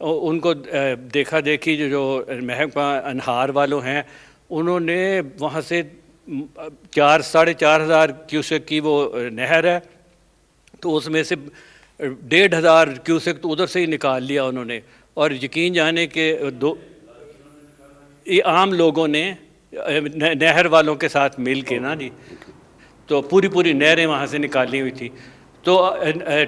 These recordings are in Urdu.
ان کو دیکھا دیکھی جو محکمہ انہار والوں ہیں انہوں نے وہاں سے 4,500 کیوسک کی وہ نہر ہے تو اس میں سے 1,500 کیوسک تو ادھر سے ہی نکال لیا انہوں نے. اور یقین جانے کہ یہ عام لوگوں نے نہر والوں کے ساتھ مل کے نا جی تو پوری نہریں وہاں سے نکالی ہوئی تھی. تو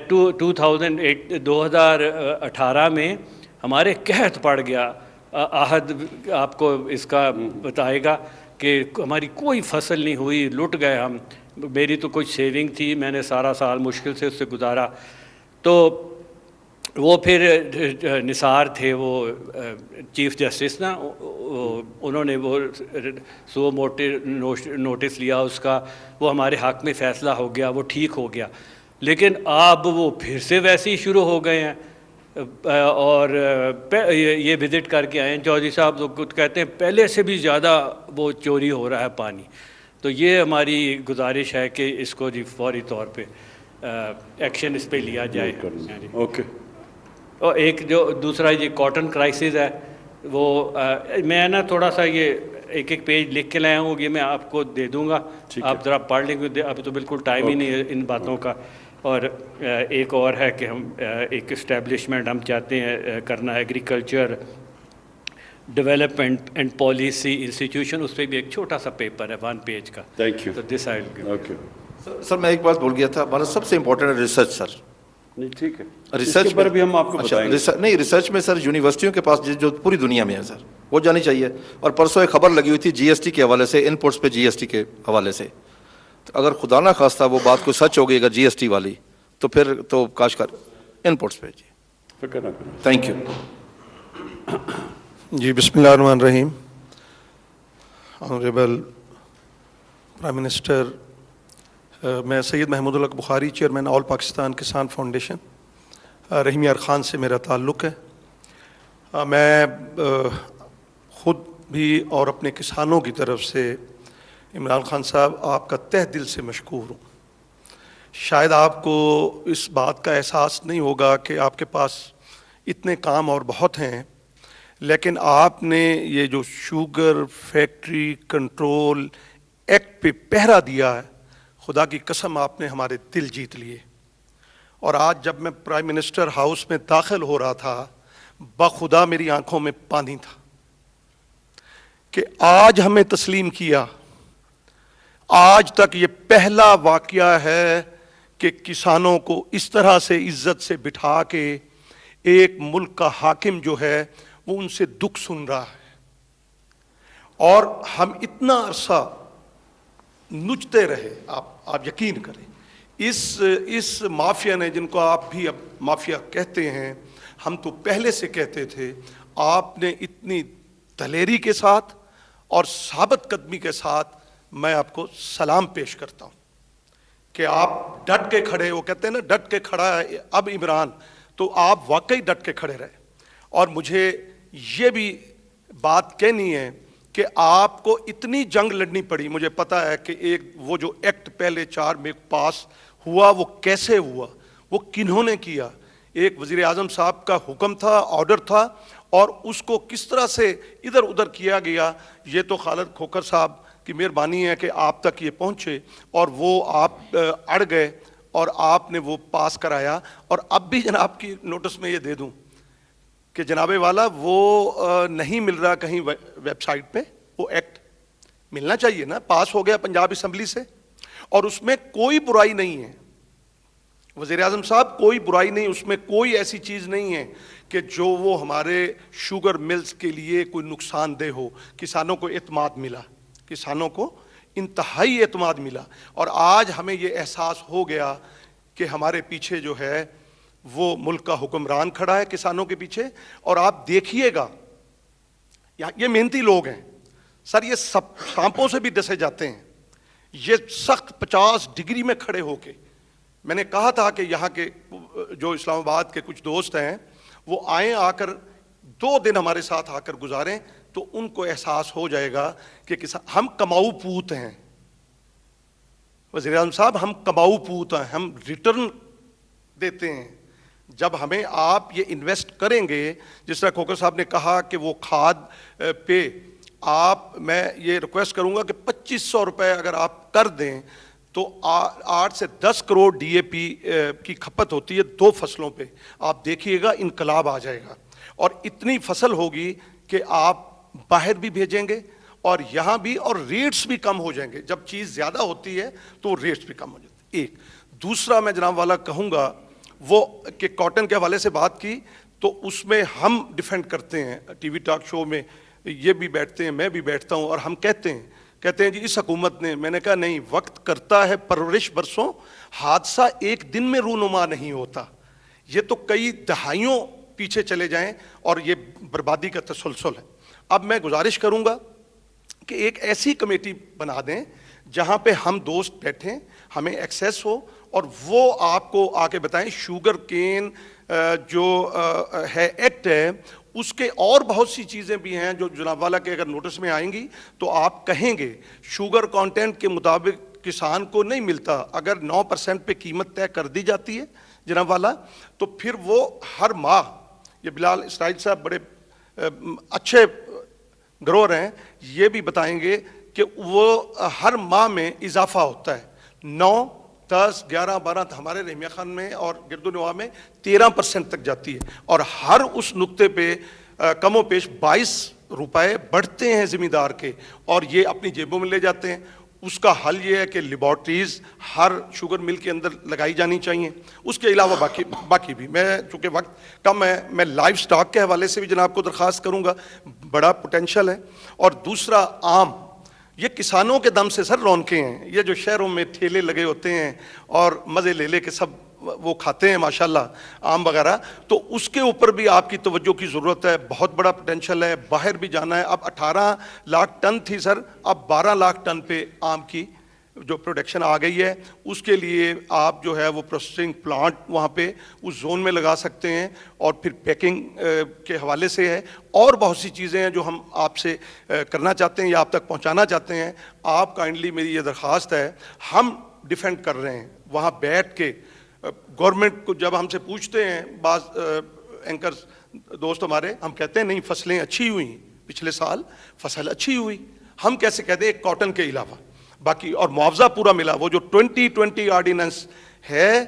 2018 میں ہمارے قحط پڑ گیا. عہد آپ کو اس کا بتائے گا کہ ہماری کوئی فصل نہیں ہوئی, لٹ گئے ہم. میری تو کچھ سیونگ تھی, میں نے سارا سال مشکل سے اس سے گزارا. تو وہ پھر نثار تھے وہ چیف جسٹس نا, انہوں نے وہ سو نوٹس لیا اس کا, وہ ہمارے حق میں فیصلہ ہو گیا, وہ ٹھیک ہو گیا. لیکن اب وہ پھر سے ویسے ہی شروع ہو گئے ہیں. اور یہ وزٹ کر کے آئے ہیں چودھری صاحب, تو کچھ کہتے ہیں پہلے سے بھی زیادہ وہ چوری ہو رہا ہے پانی. تو یہ ہماری گزارش ہے کہ اس کو جی فوری طور پہ ایکشن اس پہ لیا جائے. اوکے. اور ایک جو دوسرا یہ کاٹن کرائسس ہے وہ میں نا تھوڑا سا یہ ایک پیج لکھ کے لایا ہوں, یہ میں آپ کو دے دوں گا, آپ ذرا پڑھ لیں گے. ابھی تو بالکل ٹائم ہی نہیں ہے ان باتوں کا. اور ایک اور ہے کہ ہم ایک اسٹیبلشمنٹ ہم چاہتے ہیں کرنا, agriculture development and policy institution, اس پہ بھی ایک چھوٹا سا پیپر ہے 1 پیج کا. Thank you. تو دس آئی ول گیو. اوکے سر میں ایک بات بھول گیا تھا, ہمارا سب سے امپورٹنٹ ہے ریسرچ سر. نہیں ٹھیک ہے, ریسرچ پر بھی ہم آپ کو بتائیں گے. نہیں ریسرچ میں سر یونیورسٹیوں کے پاس جو پوری دنیا میں ہے سر وہ جانی چاہیے. اور پرسوں ایک خبر لگی ہوئی تھی جی ایس ٹی کے حوالے سے, ان پٹس پہ جی ایس ٹی کے حوالے سے. تو اگر خدا نہ خواستہ وہ بات کوئی سچ ہوگی اگر جی ایس ٹی والی, تو پھر تو کاش کر ان پٹس پہ. جی فکر نہ کریں. Thank you. جی بسم اللہ الرحمن الرحیم. آنریبل پرائم منسٹر, میں سید محمود الحق بخاری, چیئرمین آل پاکستان کسان فاؤنڈیشن, رحیم یار خان سے میرا تعلق ہے. میں خود بھی اور اپنے کسانوں کی طرف سے عمران خان صاحب آپ کا تہ دل سے مشکور ہوں. شاید آپ کو اس بات کا احساس نہیں ہوگا کہ آپ کے پاس اتنے کام اور بہت ہیں, لیکن آپ نے یہ جو شوگر فیکٹری کنٹرول ایکٹ پہ پہرا دیا ہے, خدا کی قسم آپ نے ہمارے دل جیت لیے. اور آج جب میں پرائم منسٹر ہاؤس میں داخل ہو رہا تھا, بخدا میری آنکھوں میں پانی تھا کہ آج ہمیں تسلیم کیا. آج تک یہ پہلا واقعہ ہے کہ کسانوں کو اس طرح سے عزت سے بٹھا کے ایک ملک کا حاکم جو ہے وہ ان سے دکھ سن رہا ہے. اور ہم اتنا عرصہ نچتے رہے, آپ یقین کریں, اس مافیا نے, جن کو آپ بھی اب مافیا کہتے ہیں, ہم تو پہلے سے کہتے تھے, آپ نے اتنی دلیری کے ساتھ اور ثابت قدمی کے ساتھ میں آپ کو سلام پیش کرتا ہوں کہ آپ ڈٹ کے کھڑے. وہ کہتے ہیں نا ڈٹ کے کھڑا ہے اب عمران, تو آپ واقعی ڈٹ کے کھڑے رہے. اور مجھے یہ بھی بات کہنی ہے کہ آپ کو اتنی جنگ لڑنی پڑی. مجھے پتا ہے کہ ایک وہ جو ایکٹ پہلے 4 میں پاس ہوا وہ کیسے ہوا, وہ کنہوں نے کیا. ایک وزیر اعظم صاحب کا حکم تھا, آرڈر تھا, اور اس کو کس طرح سے ادھر ادھر کیا گیا. یہ تو خالد کھوکھر صاحب کی مہربانی ہے کہ آپ تک یہ پہنچے, اور وہ آپ اڑ گئے اور آپ نے وہ پاس کرایا. اور اب بھی جناب کی نوٹس میں یہ دے دوں کہ جناب والا وہ نہیں مل رہا کہیں ویب سائٹ پہ. وہ ایکٹ ملنا چاہیے نا, پاس ہو گیا پنجاب اسمبلی سے, اور اس میں کوئی برائی نہیں ہے وزیر اعظم صاحب, کوئی برائی نہیں, اس میں کوئی ایسی چیز نہیں ہے کہ جو وہ ہمارے شوگر ملز کے لیے کوئی نقصان دہ ہو. کسانوں کو اعتماد ملا, کسانوں کو انتہائی اعتماد ملا. اور آج ہمیں یہ احساس ہو گیا کہ ہمارے پیچھے جو ہے وہ ملک کا حکمران کھڑا ہے کسانوں کے پیچھے. اور آپ دیکھیے گا, یہ محنتی لوگ ہیں سر, یہ سب سانپوں سے بھی ڈسے جاتے ہیں. یہ سخت 50 ڈگری میں کھڑے ہو کے, میں نے کہا تھا کہ یہاں کے جو اسلام آباد کے کچھ دوست ہیں وہ آئیں, آ کر 2 دن ہمارے ساتھ آ کر گزاریں, تو ان کو احساس ہو جائے گا کہ ہم کماؤ پوت ہیں. وزیر اعظم صاحب, ہم کماؤ پوت ہیں, ہم ریٹرن دیتے ہیں. جب ہمیں آپ یہ انویسٹ کریں گے، جس طرح کھوکھر صاحب نے کہا کہ وہ کھاد پہ میں یہ ریکویسٹ کروں گا کہ 2500 روپے اگر آپ کر دیں تو 8 سے 10 کروڑ ڈی اے پی کی کھپت ہوتی ہے 2 فصلوں پہ. آپ دیکھیے گا انقلاب آ جائے گا، اور اتنی فصل ہوگی کہ آپ باہر بھی بھیجیں گے اور یہاں بھی، اور ریٹس بھی کم ہو جائیں گے. جب چیز زیادہ ہوتی ہے تو ریٹس بھی کم ہو جاتے ہیں. ایک دوسرا میں جناب والا کہوں گا وہ کہ کاٹن کے حوالے سے بات کی تو اس میں ہم ڈیفینڈ کرتے ہیں، ٹی وی ٹاک شو میں یہ بھی بیٹھتے ہیں، میں بھی بیٹھتا ہوں، اور ہم کہتے ہیں جی اس حکومت نے، میں نے کہا نہیں، وقت کرتا ہے پرورش برسوں، حادثہ ایک دن میں رونما نہیں ہوتا، یہ تو کئی دہائیوں پیچھے چلے جائیں اور یہ بربادی کا تسلسل ہے. اب میں گزارش کروں گا کہ ایک ایسی کمیٹی بنا دیں جہاں پہ ہم دوست بیٹھیں، ہمیں ایکسیس ہو، اور وہ آپ کو آ کے بتائیں شوگر کین جو ہے ایکٹ ہے، اس کے اور بہت سی چیزیں بھی ہیں جو جناب والا کے اگر نوٹس میں آئیں گی تو آپ کہیں گے شوگر کانٹینٹ کے مطابق کسان کو نہیں ملتا. اگر 9% پہ قیمت طے کر دی جاتی ہے جناب والا، تو پھر وہ ہر ماہ، یہ بلال اسرائیل صاحب بڑے اچھے گروہ ہیں، یہ بھی بتائیں گے کہ وہ ہر ماہ میں اضافہ ہوتا ہے. 9، 10، 11، 12 ہمارے رحمیہ خان میں اور گرد و نواح میں 13% تک جاتی ہے، اور ہر اس نقطے پہ کم و بیش 22 روپے بڑھتے ہیں زمیندار کے، اور یہ اپنی جیبوں میں لے جاتے ہیں. اس کا حل یہ ہے کہ لیبارٹریز ہر شوگر مل کے اندر لگائی جانی چاہیے. اس کے علاوہ باقی بھی، میں چونکہ وقت کم ہے، میں لائف سٹاک کے حوالے سے بھی جناب کو درخواست کروں گا، بڑا پوٹینشل ہے. اور دوسرا آم، یہ کسانوں کے دم سے سر رونقیں ہیں. یہ جو شہروں میں ٹھیلے لگے ہوتے ہیں اور مزے لے لے کے سب وہ کھاتے ہیں ماشاءاللہ آم وغیرہ، تو اس کے اوپر بھی آپ کی توجہ کی ضرورت ہے. بہت بڑا پوٹینشل ہے، باہر بھی جانا ہے. اب 18 لاکھ ٹن تھی سر، اب 12 لاکھ ٹن پہ آم کی جو پروڈکشن آ گئی ہے. اس کے لیے آپ جو ہے وہ پروسیسنگ پلانٹ وہاں پہ اس زون میں لگا سکتے ہیں، اور پھر پیکنگ کے حوالے سے ہے، اور بہت سی چیزیں ہیں جو ہم آپ سے کرنا چاہتے ہیں یا آپ تک پہنچانا چاہتے ہیں. آپ کائنڈلی، میری یہ درخواست ہے، ہم ڈیفینڈ کر رہے ہیں وہاں بیٹھ کے. گورنمنٹ کو جب ہم سے پوچھتے ہیں بعض اینکرز دوست ہمارے، ہم کہتے ہیں نہیں فصلیں اچھی ہوئیں، پچھلے سال فصل اچھی ہوئی. ہم کیسے کہتے ہیں ایک کاٹن کے علاوہ باقی، اور معاوضہ پورا ملا. وہ جو 2020 آرڈیننس ہے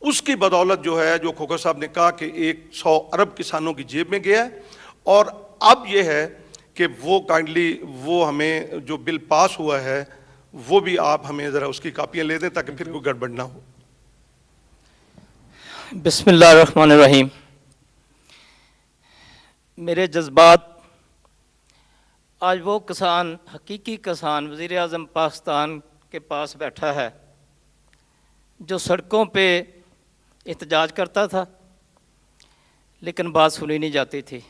اس کی بدولت جو ہے، جو کھوکھر صاحب نے کہا کہ 100 ارب کسانوں کی جیب میں گیا ہے. اور اب یہ ہے کہ وہ کائنڈلی وہ ہمیں جو بل پاس ہوا ہے وہ بھی آپ ہمیں ذرا اس کی کاپیاں لے دیں تاکہ پھر کوئی گڑبڑ نہ ہو. بسم اللہ الرحمن الرحیم. میرے جذبات، آج وہ کسان، حقیقی کسان وزیر اعظم پاکستان کے پاس بیٹھا ہے جو سڑکوں پہ احتجاج کرتا تھا لیکن بات سنی نہیں جاتی تھی.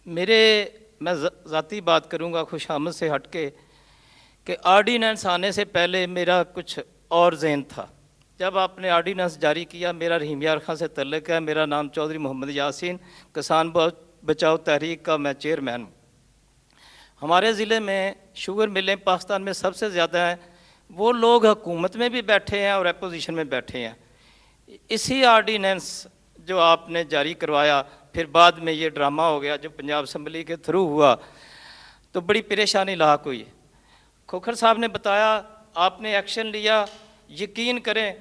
میں ذاتی بات کروں گا خوش آمد سے ہٹ کے، کہ آرڈیننس آنے سے پہلے میرا کچھ اور ذہن تھا. جب آپ نے آرڈیننس جاری کیا، میرا رحیم یار خان سے تعلق ہے، میرا نام چودھری محمد یاسین، کسان بچاؤ تحریک کا میں چیئرمین ہوں. ہمارے ضلع میں شوگر ملیں پاکستان میں سب سے زیادہ ہیں. وہ لوگ حکومت میں بھی بیٹھے ہیں اور اپوزیشن میں بیٹھے ہیں. اسی آرڈیننس جو آپ نے جاری کروایا، پھر بعد میں یہ ڈرامہ ہو گیا جو پنجاب اسمبلی کے تھرو ہوا، تو بڑی پریشانی لاحق ہوئی. کھوکھر صاحب نے بتایا آپ نے ایکشن لیا. یقین کریں،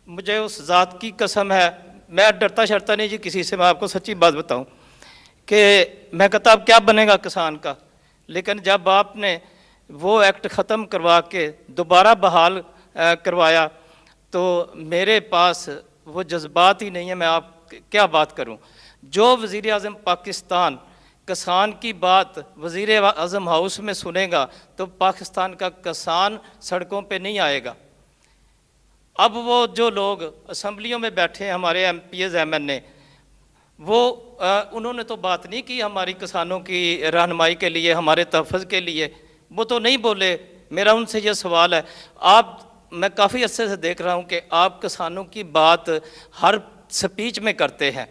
مجھے اس ذات کی قسم ہے، میں ڈرتا شرتا نہیں جی کسی سے، میں آپ کو سچی بات بتاؤں کہ میں کہتا اب کیا بنے گا کسان کا. لیکن جب آپ نے وہ ایکٹ ختم کروا کے دوبارہ بحال کروایا تو میرے پاس وہ جذبات ہی نہیں ہیں، میں آپ کیا بات کروں. جو وزیر اعظم پاکستان کسان کی بات وزیر اعظم ہاؤس میں سنے گا تو پاکستان کا کسان سڑکوں پہ نہیں آئے گا. اب وہ جو لوگ اسمبلیوں میں بیٹھے ہیں، ہمارے MPs M N A, وہ انہوں نے تو بات نہیں کی ہماری کسانوں کی رہنمائی کے لیے، ہمارے تحفظ کے لیے، وہ تو نہیں بولے. میرا ان سے یہ سوال ہے، میں کافی عرصے سے دیکھ رہا ہوں کہ آپ کسانوں کی بات ہر سپیچ میں کرتے ہیں.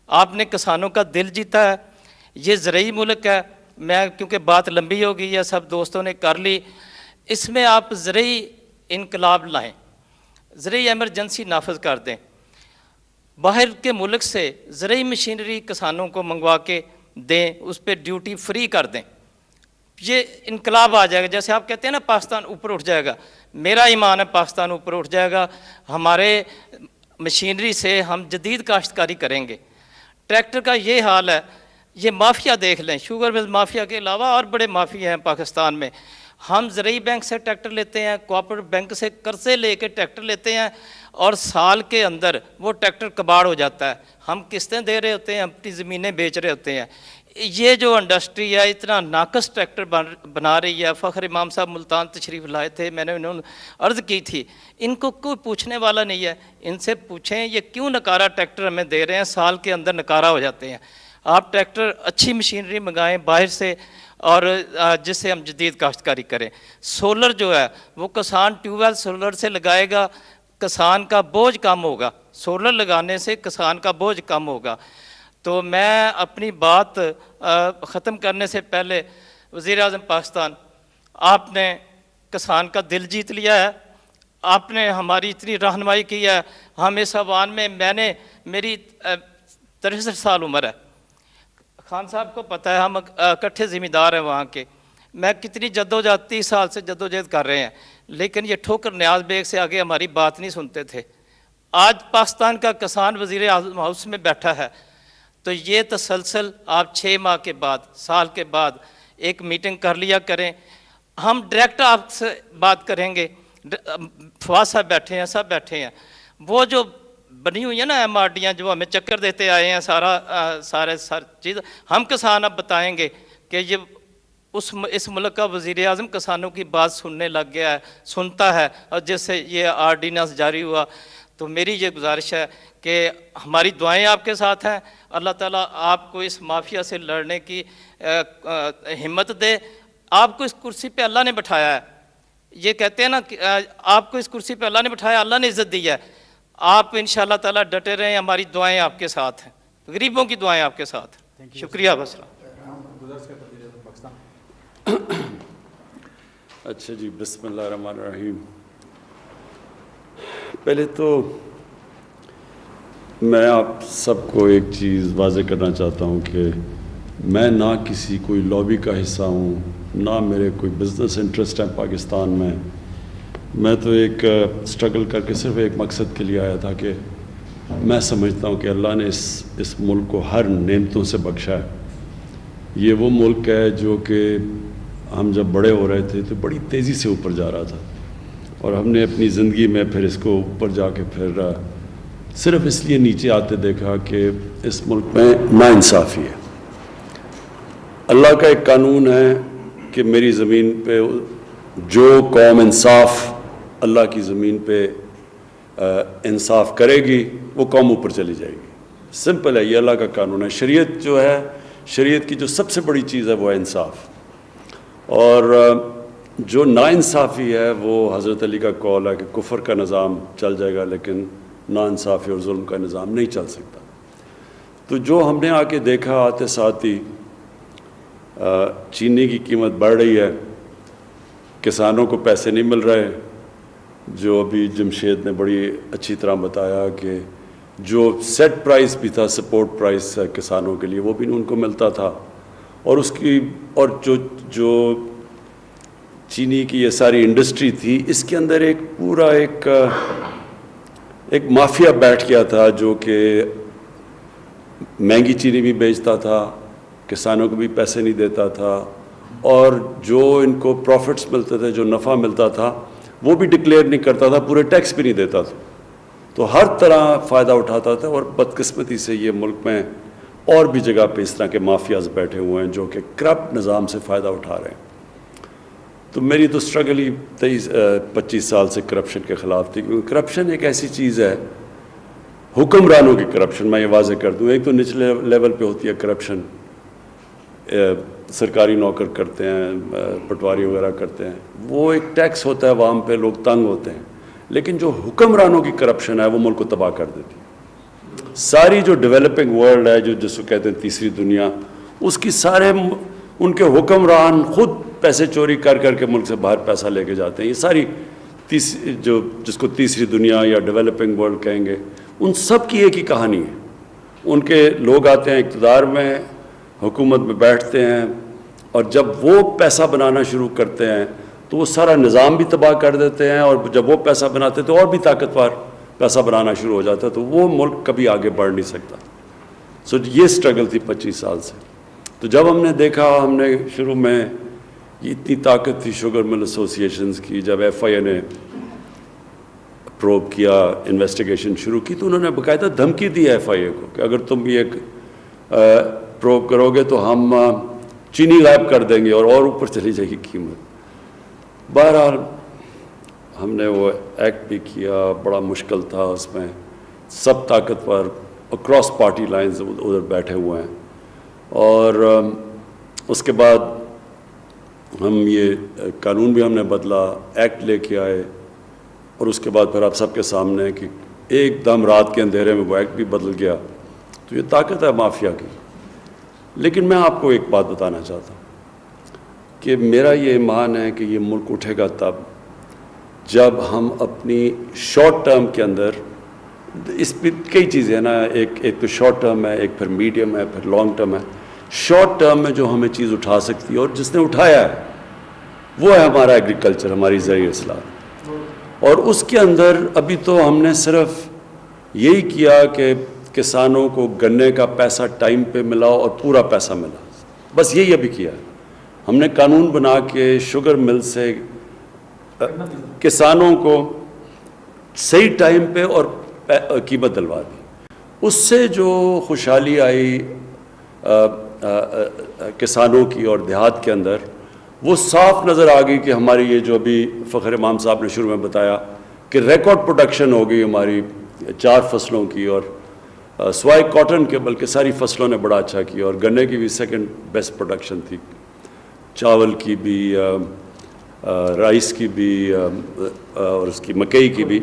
آپ نے کسانوں کا دل جیتا ہے. یہ زرعی ملک ہے. میں کیونکہ بات لمبی ہو گئی ہے، سب دوستوں نے کر لی. اس میں آپ زرعی انقلاب لائیں، زرعی ایمرجنسی نافذ کر دیں. باہر کے ملک سے زرعی مشینری کسانوں کو منگوا کے دیں، اس پہ ڈیوٹی فری کر دیں، یہ انقلاب آ جائے گا. جیسے آپ کہتے ہیں نا پاکستان اوپر اٹھ جائے گا، میرا ایمان ہے پاکستان اوپر اٹھ جائے گا. ہمارے مشینری سے ہم جدید کاشتکاری کریں گے. ٹریکٹر کا یہ حال ہے، یہ مافیا دیکھ لیں، شوگر مل مافیا کے علاوہ اور بڑے مافیا ہیں پاکستان میں. ہم زرعی بینک سے ٹریکٹر لیتے ہیں، کوآپریٹو بینک سے قرضے لے کے ٹریکٹر لیتے ہیں، اور سال کے اندر وہ ٹریکٹر کباڑ ہو جاتا ہے. ہم قسطیں دے رہے ہوتے ہیں، اپنی زمینیں بیچ رہے ہوتے ہیں. یہ جو انڈسٹری ہے اتنا ناقص ٹریکٹر بنا رہی ہے. فخر امام صاحب ملتان تشریف لائے تھے، میں نے انہوں نے عرض کی تھی، ان کو کوئی پوچھنے والا نہیں ہے. ان سے پوچھیں یہ کیوں نکارہ ٹریکٹر ہمیں دے رہے ہیں، سال کے اندر نکارہ ہو جاتے ہیں. آپ ٹریکٹر اچھی مشینری منگائیں باہر سے، اور جس سے ہم جدید کاشتکاری کریں. سولر جو ہے وہ کسان ٹیوب ویل سولر سے لگائے گا، کسان کا بوجھ کم ہوگا. سولر لگانے سے کسان کا بوجھ کم ہوگا. تو میں اپنی بات ختم کرنے سے پہلے، وزیر اعظم پاکستان، آپ نے کسان کا دل جیت لیا ہے، آپ نے ہماری اتنی رہنمائی کی ہے. ہم اس عوام میں میری 63 سال عمر ہے. خان صاحب کو پتہ ہے ہم اکٹھے ذمہ دار ہیں وہاں کے. میں کتنی جدوجہد 30 سال سے جدوجہد کر رہے ہیں، لیکن یہ ٹھوکر نیاز بیگ سے آگے ہماری بات نہیں سنتے تھے. آج پاکستان کا کسان وزیر اعظم ہاؤس میں بیٹھا ہے، تو یہ تسلسل آپ 6 ماہ کے بعد، سال کے بعد ایک میٹنگ کر لیا کریں. ہم ڈائریکٹ آپ سے بات کریں گے. فواز صاحب بیٹھے ہیں، سب بیٹھے ہیں. وہ جو بنی ہوئی ہیں نا ایم آر ڈیاں جو ہمیں چکر دیتے آئے ہیں، سارے چیز ہم کسان اب بتائیں گے کہ یہ اس ملک کا وزیر اعظم کسانوں کی بات سننے لگ گیا ہے، سنتا ہے، اور جس سے یہ آرڈیننس جاری ہوا. تو میری یہ گزارش ہے کہ ہماری دعائیں آپ کے ساتھ ہیں. اللہ تعالیٰ آپ کو اس مافیا سے لڑنے کی ہمت دے. آپ کو اس کرسی پہ اللہ نے بٹھایا ہے. یہ کہتے ہیں نا کہ آپ کو اس کرسی پہ اللہ نے بٹھایا، اللہ نے عزت دی ہے. آپ انشاءاللہ تعالیٰ ڈٹے رہیں. ہماری دعائیں آپ کے ساتھ ہیں، غریبوں کی دعائیں آپ کے ساتھ ہیں. شکریہ. بس اچھا جی، بسم اللہ الرحمن الرحیم. پہلے تو میں آپ سب کو ایک چیز واضح کرنا چاہتا ہوں کہ میں نہ کسی کوئی لابی کا حصہ ہوں، نہ میرے کوئی بزنس انٹرسٹ ہے پاکستان میں. میں تو ایک اسٹرگل کر کے صرف ایک مقصد کے لیے آیا تھا کہ میں سمجھتا ہوں کہ اللہ نے اس ملک کو ہر نعمتوں سے بخشا ہے. یہ وہ ملک ہے جو کہ ہم جب بڑے ہو رہے تھے تو بڑی تیزی سے اوپر جا رہا تھا، اور ہم نے اپنی زندگی میں پھر اس کو اوپر جا کے پھر صرف اس لیے نیچے آتے دیکھا کہ اس ملک میں ناانصافی ہے. اللہ کا ایک قانون ہے کہ میری زمین پہ جو قوم انصاف اللہ کی زمین پہ انصاف کرے گی وہ قوم اوپر چلی جائے گی. سمپل ہے، یہ اللہ کا قانون ہے. شریعت جو ہے، شریعت کی جو سب سے بڑی چیز ہے وہ ہے انصاف. اور جو ناانصافی ہے وہ حضرت علی کا قول ہے کہ کفر کا نظام چل جائے گا لیکن ناانصافی اور ظلم کا نظام نہیں چل سکتا. تو جو ہم نے آ کے دیکھا آتے ساتھ ہی چینی کی قیمت بڑھ رہی ہے، کسانوں کو پیسے نہیں مل رہے. جو ابھی جمشید نے بڑی اچھی طرح بتایا کہ جو سیٹ پرائس بھی تھا، سپورٹ پرائس کسانوں کے لیے، وہ بھی ان کو ملتا تھا. اور اس کی اور جو چینی کی یہ ساری انڈسٹری تھی، اس کے اندر ایک پورا ایک مافیا بیٹھ گیا تھا جو کہ مہنگی چینی بھی بیچتا تھا، کسانوں کو بھی پیسے نہیں دیتا تھا، اور جو ان کو پروفٹس ملتے تھے، جو نفع ملتا تھا، وہ بھی ڈکلیئر نہیں کرتا تھا، پورے ٹیکس بھی نہیں دیتا تھا. تو ہر طرح فائدہ اٹھاتا تھا. اور بدقسمتی سے یہ ملک میں اور بھی جگہ پہ اس طرح کے مافیاز بیٹھے ہوئے ہیں جو کہ کرپٹ نظام سے فائدہ اٹھا رہے ہیں. تو میری تو اسٹرگل ہی 25 سال سے کرپشن کے خلاف تھی، کیونکہ کرپشن ایک ایسی چیز ہے، حکمرانوں کی کرپشن میں یہ واضح کر دوں. ایک تو نچلے لیول پہ ہوتی ہے کرپشن، سرکاری نوکر کرتے ہیں، پٹواری وغیرہ کرتے ہیں، وہ ایک ٹیکس ہوتا ہے عوام پہ، لوگ تنگ ہوتے ہیں. لیکن جو حکمرانوں کی کرپشن ہے وہ ملک کو تباہ کر دیتی. ساری جو ڈیولپنگ ورلڈ ہے، جس کو کہتے ہیں تیسری دنیا، اس کی سارے ان کے حکمران خود پیسے چوری کر کے ملک سے باہر پیسہ لے کے جاتے ہیں. یہ ساری جس کو تیسری دنیا یا ڈیولپنگ ورلڈ کہیں گے، ان سب کی ایک ہی کہانی ہے. ان کے لوگ آتے ہیں اقتدار میں, حکومت میں بیٹھتے ہیں, اور جب وہ پیسہ بنانا شروع کرتے ہیں تو وہ سارا نظام بھی تباہ کر دیتے ہیں, اور جب وہ پیسہ بناتے تو اور بھی طاقتور پیسہ بنانا شروع ہو جاتا ہے, تو وہ ملک کبھی آگے بڑھ نہیں سکتا. سو یہ سٹرگل تھی 25 سال سے. تو جب ہم نے دیکھا, ہم نے شروع میں یہ اتنی طاقت تھی شوگر مل ایسوسیشنز کی, جب ایف آئی اے نے پروب کیا, انویسٹیگیشن شروع کی, تو انہوں نے باقاعدہ دھمکی دی ایف آئی اے کو کہ اگر تم یہ پروب کرو گے تو ہم چینی غائب کر دیں گے اور اوپر چلی جائے گی قیمت. بہرحال ہم نے وہ ایکٹ بھی کیا, بڑا مشکل تھا اس میں, سب طاقتور اکراس پارٹی لائنز ادھر بیٹھے ہوئے ہیں, اور اس کے بعد ہم یہ قانون بھی ہم نے بدلا, ایکٹ لے کے آئے, اور اس کے بعد پھر آپ سب کے سامنے کہ ایک دم رات کے اندھیرے میں وہ ایکٹ بھی بدل گیا. تو یہ طاقت ہے مافیا کی. لیکن میں آپ کو ایک بات بتانا چاہتا ہوں کہ میرا یہ ایمان ہے کہ یہ ملک اٹھے گا تب جب ہم اپنی شارٹ ٹرم کے اندر, اس پہ کئی چیزیں ہیں نا, ایک تو شارٹ ٹرم ہے, ایک پھر میڈیم ہے, پھر لانگ ٹرم ہے. شارٹ ٹرم میں جو ہمیں چیز اٹھا سکتی ہے اور جس نے اٹھایا ہے وہ ہے ہمارا ایگریکلچر, ہماری زرعی اصلاحات. اور اس کے اندر ابھی تو ہم نے صرف یہی کیا کہ کسانوں کو گنے کا پیسہ ٹائم پہ ملا اور پورا پیسہ ملا, بس یہی ابھی کیا ہے. ہم نے قانون بنا کے شوگر مل سے کسانوں کو صحیح ٹائم پہ اور قیمت دلوا دی. اس سے جو خوشحالی آئی کسانوں کی اور دیہات کے اندر, وہ صاف نظر آ گئی کہ ہماری یہ جو ابھی فخر امام صاحب نے شروع میں بتایا کہ ریکارڈ پروڈکشن ہو گئی ہماری 4 فصلوں کی, اور سوائے کاٹن کے بلکہ ساری فصلوں نے بڑا اچھا کیا, اور گنے کی بھی سیکنڈ بیسٹ پروڈکشن تھی, چاول کی بھی, رائس کی بھی, اور اس کی مکئی کی بھی.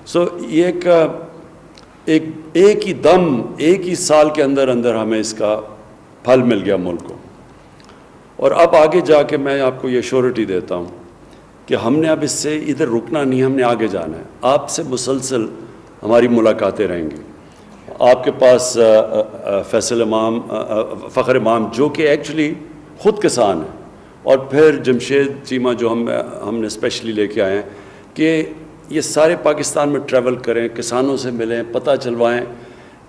سو یہ ایک ہی دم ایک ہی سال کے اندر اندر ہمیں اس کا پھل مل گیا ملک کو. اور اب آگے جا کے میں آپ کو یہ شورٹی دیتا ہوں کہ ہم نے اب اس سے ادھر رکنا نہیں, ہم نے آگے جانا ہے. آپ سے مسلسل ہماری ملاقاتیں رہیں گی. آپ کے پاس فخر امام جو کہ ایکچولی خود کسان ہیں, اور پھر جمشید چیمہ جو ہم نے اسپیشلی لے کے آئے ہیں کہ یہ سارے پاکستان میں ٹریول کریں, کسانوں سے ملیں, پتہ چلوائیں,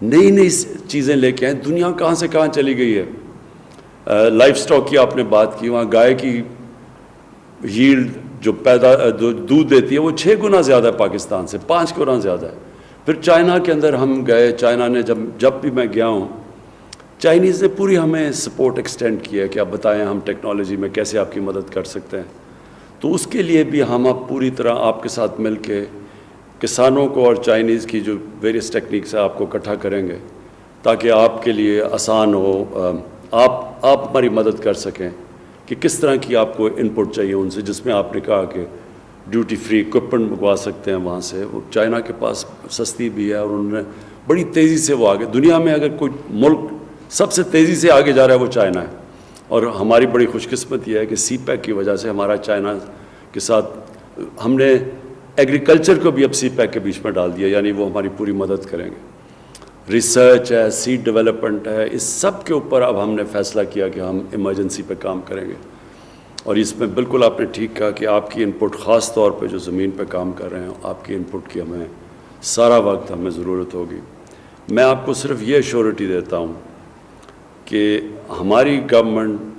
نئی نئی چیزیں لے کے آئیں. دنیا کہاں سے کہاں چلی گئی ہے. لائف سٹاک کی آپ نے بات کی, وہاں گائے کی ییلڈ جو دودھ دیتی ہے وہ 6 گنا زیادہ ہے پاکستان سے, 5 گنا زیادہ ہے. پھر چائنا کے اندر ہم گئے, چائنا نے جب بھی میں گیا ہوں, چائنیز نے پوری ہمیں سپورٹ ایکسٹینڈ کیا کہ آپ بتائیں ہم ٹیکنالوجی میں کیسے آپ کی مدد کر سکتے ہیں. تو اس کے لیے بھی ہم اب پوری طرح آپ کے ساتھ مل کے کسانوں کو اور چائنیز کی جو ویریس ٹیکنیکس ہیں آپ کو اکٹھا کریں گے تاکہ آپ کے لیے آسان ہو, آپ ہماری مدد کر سکیں کہ کس طرح کی آپ کو ان پٹ چاہیے ان سے, جس میں آپ نے کہا کہ ڈیوٹی فری اکوپمنٹ منگوا سکتے ہیں وہاں سے. وہ چائنا کے پاس سستی بھی ہے, اور انہوں نے بڑی تیزی سے وہ آگے, دنیا میں اگر کوئی ملک سب سے تیزی سے آگے جا رہا ہے وہ چائنا ہے. اور ہماری بڑی خوش قسمت یہ ہے کہ سی پیک کی وجہ سے ہمارا چائنا کے ساتھ ہم نے ایگریکلچر کو بھی اب سی پیک کے بیچ میں ڈال دیا, یعنی وہ ہماری پوری مدد کریں گے. ریسرچ ہے, سیڈ ڈیولپمنٹ ہے, اس سب کے اوپر اب ہم نے فیصلہ کیا کہ ہم ایمرجنسی پہ کام کریں گے. اور اس میں بالکل آپ نے ٹھیک کہا کہ آپ کی ان پٹ, خاص طور پہ جو زمین پہ کام کر رہے ہیں, آپ کی ان پٹ کی ہمیں سارا وقت ہمیں ضرورت ہوگی. میں آپ کو صرف یہ ایشورٹی دیتا ہوں کہ ہماری گورنمنٹ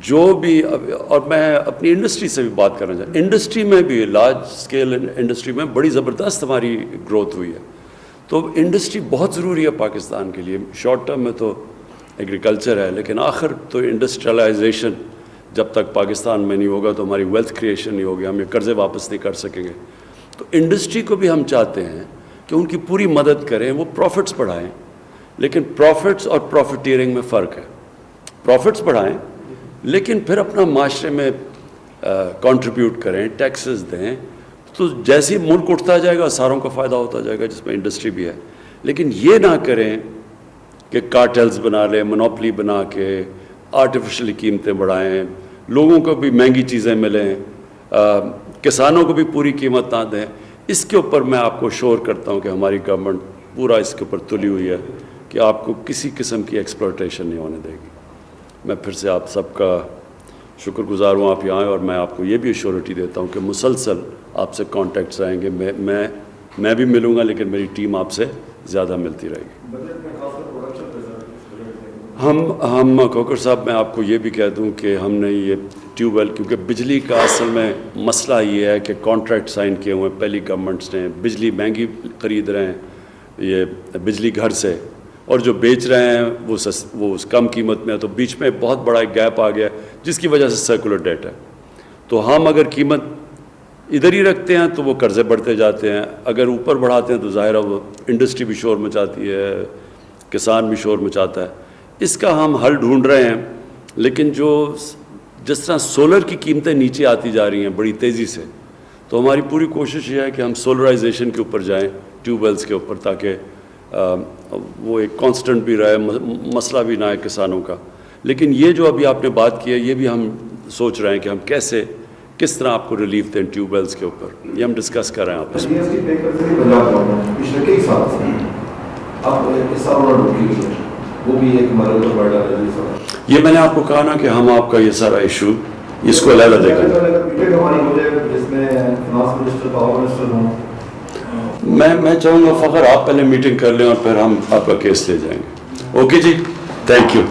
جو بھی, اور میں اپنی انڈسٹری سے بھی بات کرنا چاہتا ہوں, انڈسٹری میں بھی لارج اسکیل انڈسٹری میں بڑی زبردست ہماری گروتھ ہوئی ہے. تو انڈسٹری بہت ضروری ہے پاکستان کے لیے. شارٹ ٹرم میں تو ایگریکلچر ہے, لیکن آخر تو انڈسٹریلائزیشن جب تک پاکستان میں نہیں ہوگا تو ہماری ویلتھ کریشن نہیں ہوگی, ہم یہ قرضے واپس نہیں کر سکیں گے. تو انڈسٹری کو بھی ہم چاہتے ہیں کہ ان کی پوری مدد کریں, وہ پروفٹس بڑھائیں. لیکن پروفٹس اور پروفیٹیرنگ میں فرق ہے. پروفٹس بڑھائیں لیکن پھر اپنا معاشرے میں کنٹریبیوٹ کریں, ٹیکسز دیں, تو جیسے ملک اٹھتا جائے گا ساروں کو فائدہ ہوتا جائے گا, جس میں انڈسٹری بھی ہے. لیکن یہ نہ کریں کہ کارٹلز بنا لیں, مونوپلی بنا کے آرٹیفیشلی قیمتیں بڑھائیں, لوگوں کو بھی مہنگی چیزیں ملیں, کسانوں کو بھی پوری قیمت نہ دیں. اس کے اوپر میں آپ کو شور کرتا ہوں کہ ہماری گورنمنٹ پورا اس کے اوپر تلی ہوئی ہے کہ آپ کو کسی قسم کی ایکسپلوٹیشن نہیں ہونے دے گی. میں پھر سے آپ سب کا شکر گزار ہوں آپ یہاں آئیں, اور میں آپ کو یہ بھی ایشورٹی دیتا ہوں کہ مسلسل آپ سے کانٹیکٹس آئیں گے. میں بھی ملوں گا, لیکن میری ٹیم آپ سے زیادہ ملتی رہے گی. ہم کوکر صاحب, میں آپ کو یہ بھی کہہ دوں کہ ہم نے یہ ٹیوب ویل, کیونکہ بجلی کا اصل میں مسئلہ یہ ہے کہ کانٹریکٹ سائن کیے ہوئے ہیں پہلی گورنمنٹس نے, بجلی مہنگی خرید رہے ہیں یہ بجلی گھر سے, اور جو بیچ رہے ہیں وہ اس کم قیمت میں ہے. تو بیچ میں بہت بڑا ایک گیپ آ گیا جس کی وجہ سے سرکولر ڈیٹ ہے. تو ہم اگر قیمت ادھر ہی رکھتے ہیں تو وہ قرضے بڑھتے جاتے ہیں, اگر اوپر بڑھاتے ہیں تو ظاہر ہے وہ انڈسٹری بھی شور مچاتی ہے, کسان بھی شور مچاتا ہے. اس کا ہم حل ڈھونڈ رہے ہیں, لیکن جس طرح سولر کی قیمتیں نیچے آتی جا رہی ہیں بڑی تیزی سے, تو ہماری پوری کوشش یہ ہے کہ ہم سولرائزیشن کے اوپر جائیں, ٹیوب ویلز کے اوپر, تاکہ وہ ایک کانسٹنٹ بھی رہے, مسئلہ بھی نہ ہے کسانوں کا. لیکن یہ جو ابھی آپ نے بات کی ہے, یہ بھی ہم سوچ رہے ہیں کہ ہم کس طرح آپ کو ریلیف دیں ٹیوب ویلز کے اوپر. یہ ہم ڈسکس کر رہے ہیں آپس میں. یہ میں نے آپ کو کہا نا کہ ہم آپ کا یہ سارا ایشو اس کو علیحدہ دیکھیں. میں چاہوں گا فخر آپ پہلے میٹنگ کر لیں اور پھر ہم آپ کا کیس لے جائیں گے. اوکے جی, تھینک یو.